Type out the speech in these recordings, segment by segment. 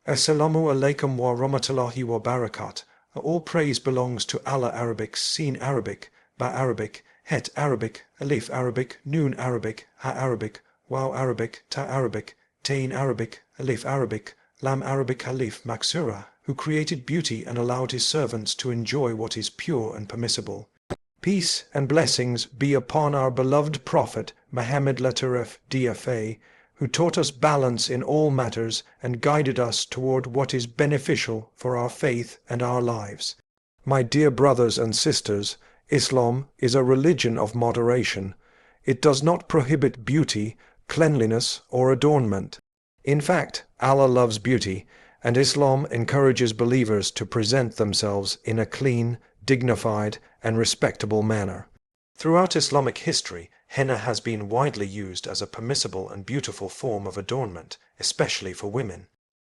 Assalamu alaikum wa rahmatullahi wa barakat. All praise belongs to Allah. Arabic, Sin Arabic, Ba Arabic, Het Arabic, Alif Arabic, Noon Arabic, Ha Arabic, Waw Arabic, Ta Arabic, Tain Arabic, Alif Arabic, Lam Arabic, Alif Maksura, who created beauty and allowed his servants to enjoy what is pure and permissible. Peace and blessings be upon our beloved Prophet Muhammad DFA, who taught us balance in all matters and guided us toward what is beneficial for our faith and our lives. My dear brothers and sisters, Islam is a religion of moderation. It does not prohibit beauty, cleanliness, or adornment. In fact, Allah loves beauty, and Islam encourages believers to present themselves in a clean, dignified, and respectable manner. Throughout Islamic history, henna has been widely used as a permissible and beautiful form of adornment, especially for women.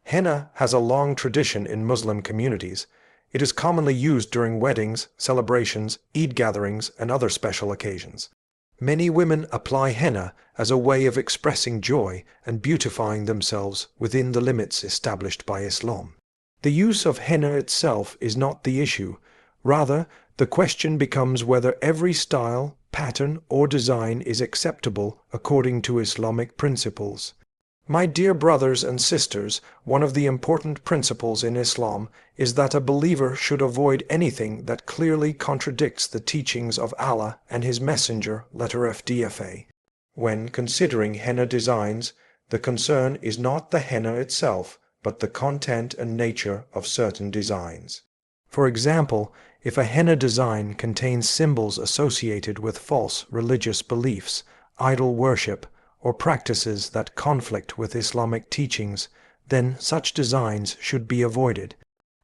Henna has a long tradition in Muslim communities. It is commonly used during weddings, celebrations, Eid gatherings, and other special occasions. Many women apply henna as a way of expressing joy and beautifying themselves within the limits established by Islam. The use of henna itself is not the issue. Rather, the question becomes whether every style, pattern, or design is acceptable according to Islamic principles. My dear brothers and sisters, one of the important principles in Islam is that a believer should avoid anything that clearly contradicts the teachings of Allah and His Messenger, DFA. When considering henna designs, the concern is not the henna itself, but the content and nature of certain designs. For example, if a henna design contains symbols associated with false religious beliefs, idol worship, or practices that conflict with Islamic teachings, then such designs should be avoided.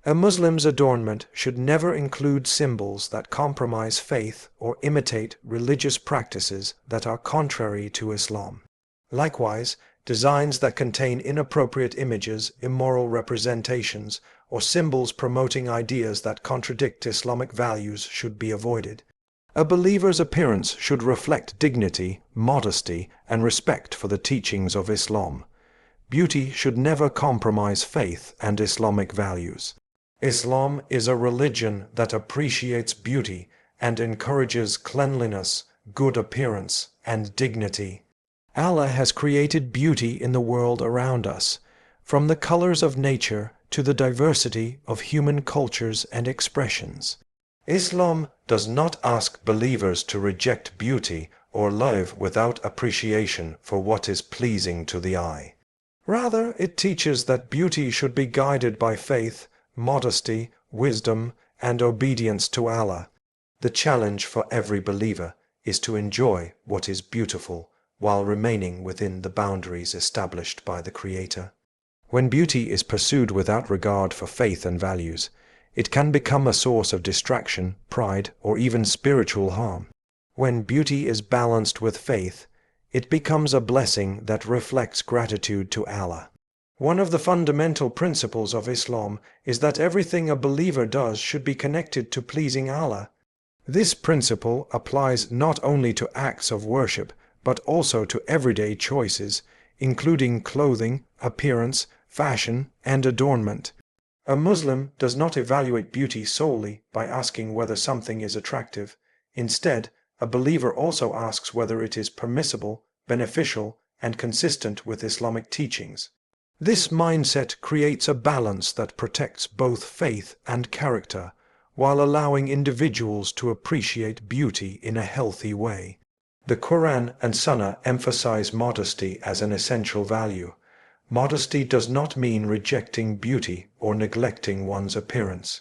A Muslim's adornment should never include symbols that compromise faith or imitate religious practices that are contrary to Islam. Likewise, designs that contain inappropriate images, immoral representations, or symbols promoting ideas that contradict Islamic values should be avoided. A believer's appearance should reflect dignity, modesty, and respect for the teachings of Islam. Beauty should never compromise faith and Islamic values. Islam is a religion that appreciates beauty and encourages cleanliness, good appearance, and dignity. Allah has created beauty in the world around us, from the colors of nature to the diversity of human cultures and expressions. Islam does not ask believers to reject beauty or live without appreciation for what is pleasing to the eye. Rather, it teaches that beauty should be guided by faith, modesty, wisdom, and obedience to Allah. The challenge for every believer is to enjoy what is beautiful while remaining within the boundaries established by the Creator. When beauty is pursued without regard for faith and values, it can become a source of distraction, pride, or even spiritual harm. When beauty is balanced with faith, it becomes a blessing that reflects gratitude to Allah. One of the fundamental principles of Islam is that everything a believer does should be connected to pleasing Allah. This principle applies not only to acts of worship, but also to everyday choices, including clothing, appearance, fashion, and adornment. A Muslim does not evaluate beauty solely by asking whether something is attractive. Instead, a believer also asks whether it is permissible, beneficial, and consistent with Islamic teachings. This mindset creates a balance that protects both faith and character, while allowing individuals to appreciate beauty in a healthy way. The Quran and Sunnah emphasize modesty as an essential value. Modesty does not mean rejecting beauty or neglecting one's appearance.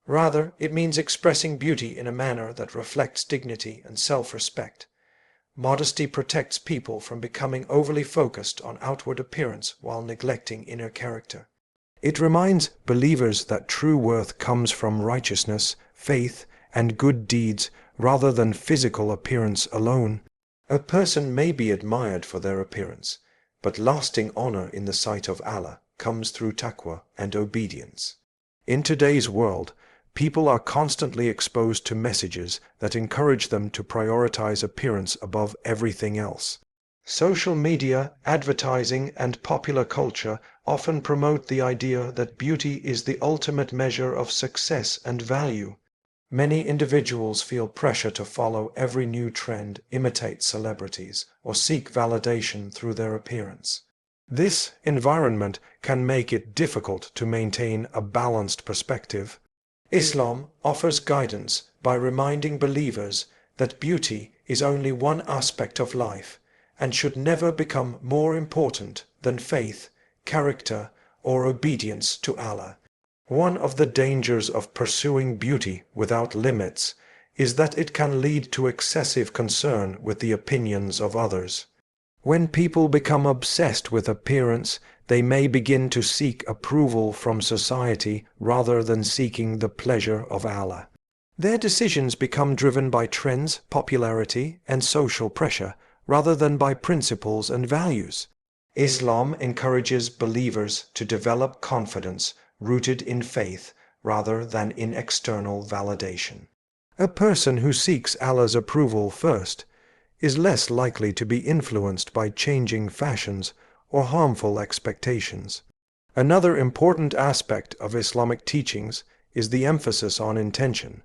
Rather, it means expressing beauty in a manner that reflects dignity and self-respect. Modesty protects people from becoming overly focused on outward appearance while neglecting inner character. It reminds believers that true worth comes from righteousness, faith, and good deeds rather than physical appearance alone. A person may be admired for their appearance, but lasting honor in the sight of Allah comes through taqwa and obedience. In today's world, people are constantly exposed to messages that encourage them to prioritize appearance above everything else. Social media, advertising, and popular culture often promote the idea that beauty is the ultimate measure of success and value. Many individuals feel pressure to follow every new trend, imitate celebrities, or seek validation through their appearance. This environment can make it difficult to maintain a balanced perspective. Islam offers guidance by reminding believers that beauty is only one aspect of life and should never become more important than faith, character, or obedience to Allah. One of the dangers of pursuing beauty without limits is that it can lead to excessive concern with the opinions of others. When people become obsessed with appearance, they may begin to seek approval from society rather than seeking the pleasure of Allah. Their decisions become driven by trends, popularity, and social pressure, rather than by principles and values. Islam encourages believers to develop confidence rooted in faith rather than in external validation. A person who seeks Allah's approval first is less likely to be influenced by changing fashions or harmful expectations. Another important aspect of Islamic teachings is the emphasis on intention.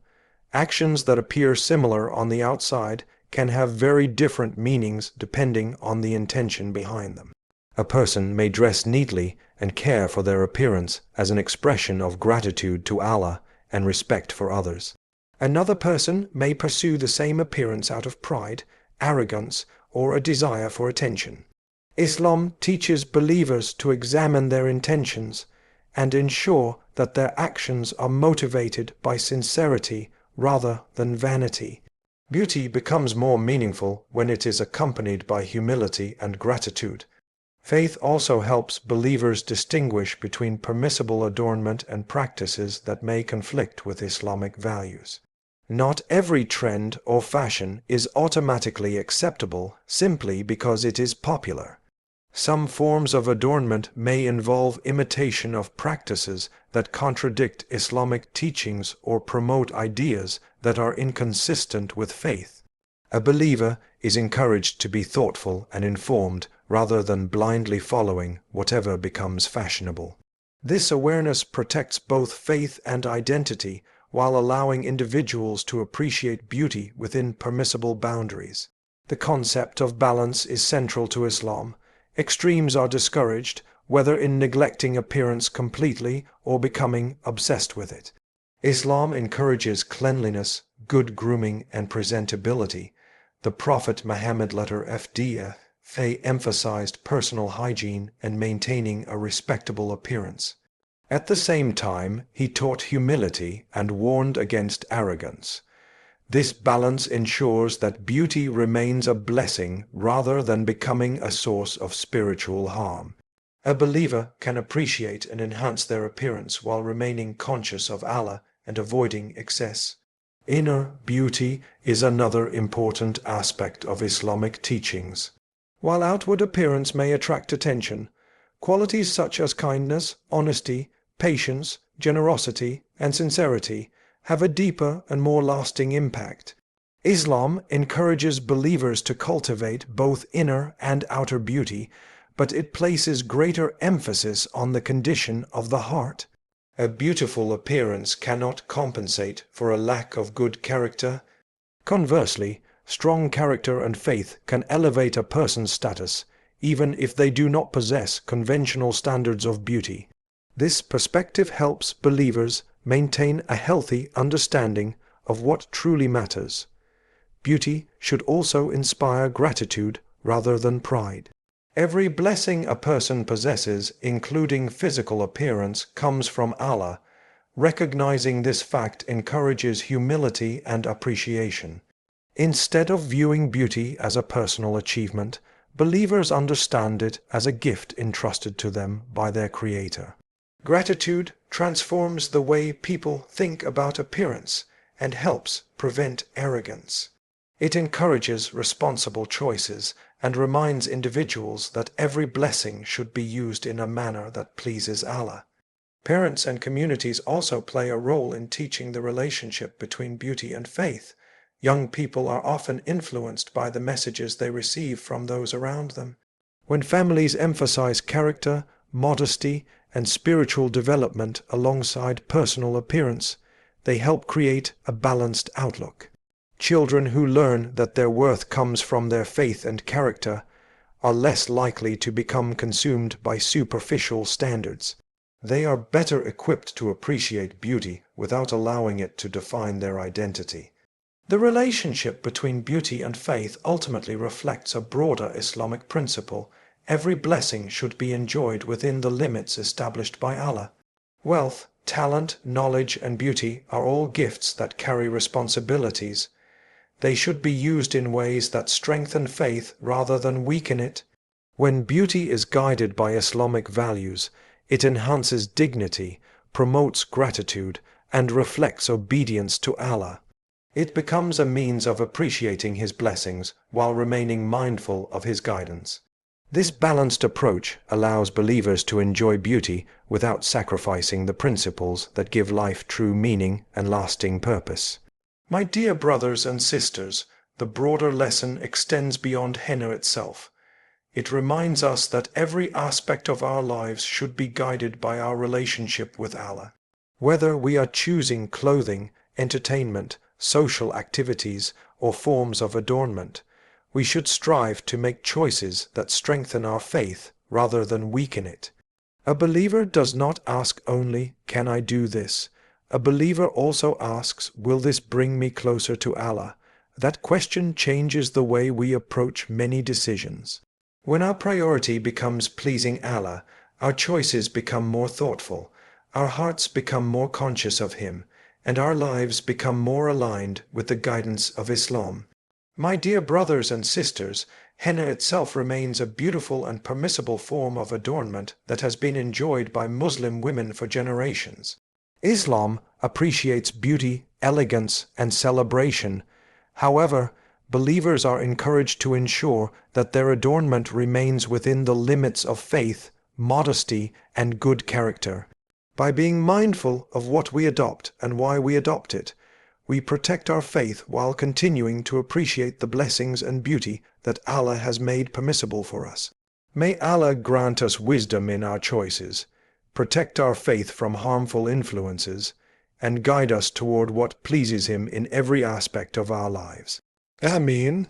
Actions that appear similar on the outside can have very different meanings depending on the intention behind them. A person may dress neatly and care for their appearance as an expression of gratitude to Allah and respect for others. Another person may pursue the same appearance out of pride, arrogance, or a desire for attention. Islam teaches believers to examine their intentions and ensure that their actions are motivated by sincerity rather than vanity. Beauty becomes more meaningful when it is accompanied by humility and gratitude. Faith also helps believers distinguish between permissible adornment and practices that may conflict with Islamic values. Not every trend or fashion is automatically acceptable simply because it is popular. Some forms of adornment may involve imitation of practices that contradict Islamic teachings or promote ideas that are inconsistent with faith. A believer is encouraged to be thoughtful and informed rather than blindly following whatever becomes fashionable. This awareness protects both faith and identity while allowing individuals to appreciate beauty within permissible boundaries. The concept of balance is central to Islam. Extremes are discouraged, whether in neglecting appearance completely or becoming obsessed with it. Islam encourages cleanliness, good grooming, and presentability. The Prophet Muhammad emphasized personal hygiene and maintaining a respectable appearance. At the same time, he taught humility and warned against arrogance. This balance ensures that beauty remains a blessing rather than becoming a source of spiritual harm. A believer can appreciate and enhance their appearance while remaining conscious of Allah and avoiding excess. Inner beauty is another important aspect of Islamic teachings. While outward appearance may attract attention, qualities such as kindness, honesty, patience, generosity, and sincerity have a deeper and more lasting impact. Islam encourages believers to cultivate both inner and outer beauty, but it places greater emphasis on the condition of the heart. A beautiful appearance cannot compensate for a lack of good character. Conversely, strong character and faith can elevate a person's status, even if they do not possess conventional standards of beauty. This perspective helps believers maintain a healthy understanding of what truly matters. Beauty should also inspire gratitude rather than pride. Every blessing a person possesses, including physical appearance, comes from Allah. Recognizing this fact encourages humility and appreciation. Instead of viewing beauty as a personal achievement, believers understand it as a gift entrusted to them by their Creator. Gratitude transforms the way people think about appearance and helps prevent arrogance. It encourages responsible choices and reminds individuals that every blessing should be used in a manner that pleases Allah. Parents and communities also play a role in teaching the relationship between beauty and faith. Young people are often influenced by the messages they receive from those around them. When families emphasize character, modesty, and spiritual development alongside personal appearance, they help create a balanced outlook. Children who learn that their worth comes from their faith and character are less likely to become consumed by superficial standards. They are better equipped to appreciate beauty without allowing it to define their identity. The relationship between beauty and faith ultimately reflects a broader Islamic principle. Every blessing should be enjoyed within the limits established by Allah. Wealth, talent, knowledge, and beauty are all gifts that carry responsibilities. They should be used in ways that strengthen faith rather than weaken it. When beauty is guided by Islamic values, it enhances dignity, promotes gratitude, and reflects obedience to Allah. It becomes a means of appreciating His blessings while remaining mindful of His guidance. This balanced approach allows believers to enjoy beauty without sacrificing the principles that give life true meaning and lasting purpose. My dear brothers and sisters, the broader lesson extends beyond henna itself. It reminds us that every aspect of our lives should be guided by our relationship with Allah. Whether we are choosing clothing, entertainment, social activities, or forms of adornment, we should strive to make choices that strengthen our faith rather than weaken it. A believer does not ask only, "Can I do this?" A believer also asks, "Will this bring me closer to Allah?" That question changes the way we approach many decisions. When our priority becomes pleasing Allah, our choices become more thoughtful, our hearts become more conscious of Him, and our lives become more aligned with the guidance of Islam. My dear brothers and sisters, henna itself remains a beautiful and permissible form of adornment that has been enjoyed by Muslim women for generations. Islam appreciates beauty, elegance, and celebration. However, believers are encouraged to ensure that their adornment remains within the limits of faith, modesty, and good character. By being mindful of what we adopt and why we adopt it, we protect our faith while continuing to appreciate the blessings and beauty that Allah has made permissible for us. May Allah grant us wisdom in our choices, protect our faith from harmful influences, and guide us toward what pleases Him in every aspect of our lives. Ameen.